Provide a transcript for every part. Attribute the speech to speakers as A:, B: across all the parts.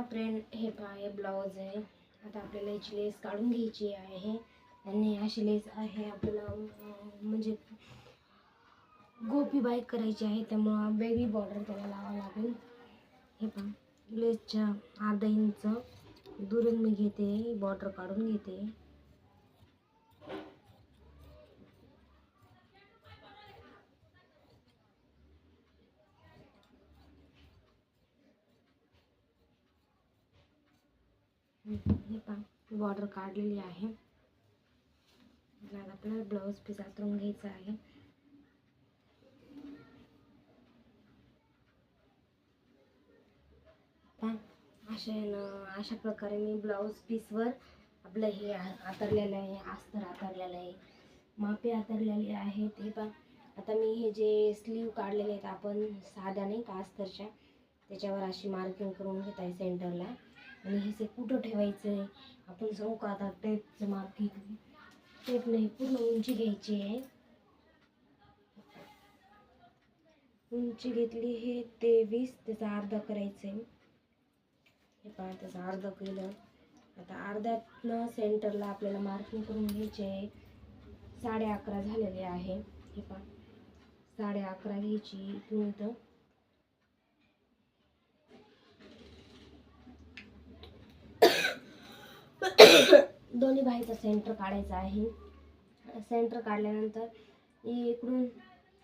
A: Friend हे पहा, हे ब्लाऊज आहे. आता आपल्याला याची लेस काढून घ्यायची आहे आणि अशी लेस आहे आपल्याला म्हणजे गोपी बाईक करायची आहे, त्यामुळं वेगळी बॉर्डर त्याला लावावं लागेल. हे पहा, लेसच्या अर्धा इंच दुरून मी घेते, बॉर्डर काढून घेते. हे पहा, बॉर्डर काढलेली आहे. आता आपल्याला ब्लाऊज पीस आतरून घ्यायचा आहे. अशा प्रकारे मी ब्लाऊज पीसवर आपलं हे आतरलेलं आहे, अस्तर आतरलेलं आहे, मापे आतरलेले आहे. ते पण आता मी हे जे स्लीव काढलेले आहेत आपण साध्या नाही का अस्तरच्या, त्याच्यावर अशी मार्किंग करून घेत आहे सेंटरला. आणि हे से कुठं ठेवायचं आहे आपण सांगू का? आता टेपचं माप घेतली, टेप नाही पूर्ण उंची घ्यायची आहे. उंची घेतली हे 23, त्याचा अर्धा करायचं आहे. हे पहा, त्याचा अर्धा केलं. आता अर्ध्यातनं सेंटरला आपल्याला मार्किंग करून घ्यायचे आहे. 11.5 झालेले आहे. हे पहा, 11.5 घ्यायची इथून इथं. दोन्ही बाहीचा सेंटर काढायचा आहे. सेंटर काढल्यानंतर इकडून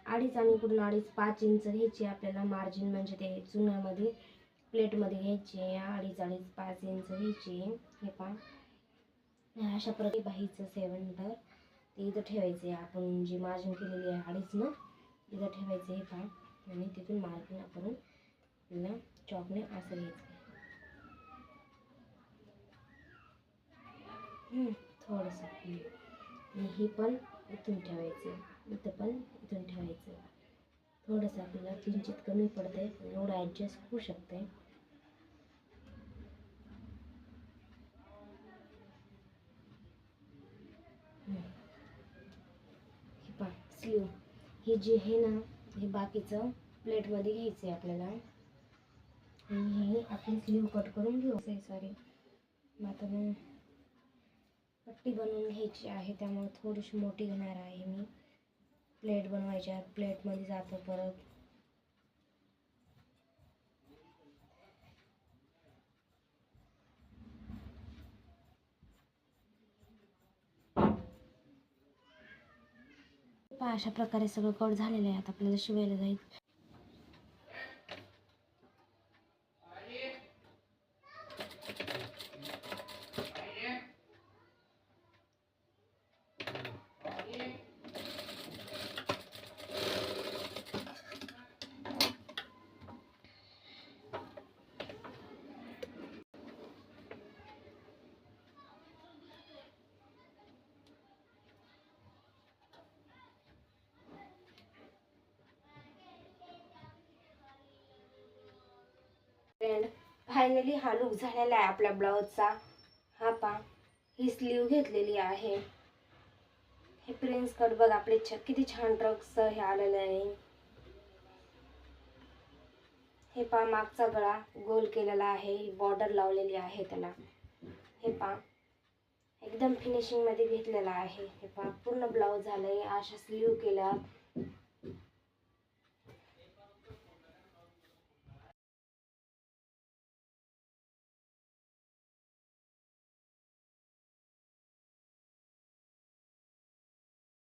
A: 2.5 आणि इकडून 2.5 5 इंच घ्यायची आपल्याला मार्जिन, म्हणजे ते चुन्यामध्ये प्लेटमध्ये घ्यायची. 2.5 5 इंच घ्यायची. हे पहा, अशा प्रकारे बाहीचं सेंटर ते इथं ठेवायचे. आपण जी मार्जिन केलेली आहे 2.5 ना, इथं ठेवायचे. हे पहा, आणि तिथून मार्किंग करून आपल्याला चॉकने असं घ्यायचं. थोडंसं आणि ही पण इथून ठेवायचं, इथं पण इथून ठेवायचं. थोडंसं आपल्याला किंचित कमी पडते, एवढं ॲडजस्ट होऊ शकते. हे पहा, स्लीव हे जे आहे ना, हे बाकीचं प्लेटमध्ये घ्यायचं आहे आपल्याला. आणि हे आपण स्लीव कट करून घेऊ. सॉरी, आता मग पट्टी बनवून घ्यायची आहे, त्यामुळे थोडीशी मोठी घेणार आहे मी. प्लेट बनवायच्या, प्लेटमध्ये जातं परत. पहा, अशा प्रकारे सगळं कट झालेलं आहे. आता आपल्याला शिवायला जाईल. फायनली हा लुक झालेला आहे आपल्या ब्लाऊजचा. हा पहा, ही स्लीव घेतलेली आहे. हे प्रिन्स कट बघ आपले किती छान ट्रक्स हे आलेलं आहे. हे पहा, मागचा गळा गोल केलेला आहे, बॉर्डर लावलेली आहे त्याला. हे पहा, एकदम फिनिशिंग मध्ये घेतलेला आहे. हे पहा, पूर्ण ब्लाऊज झालंय. अशा स्लीव केल्या.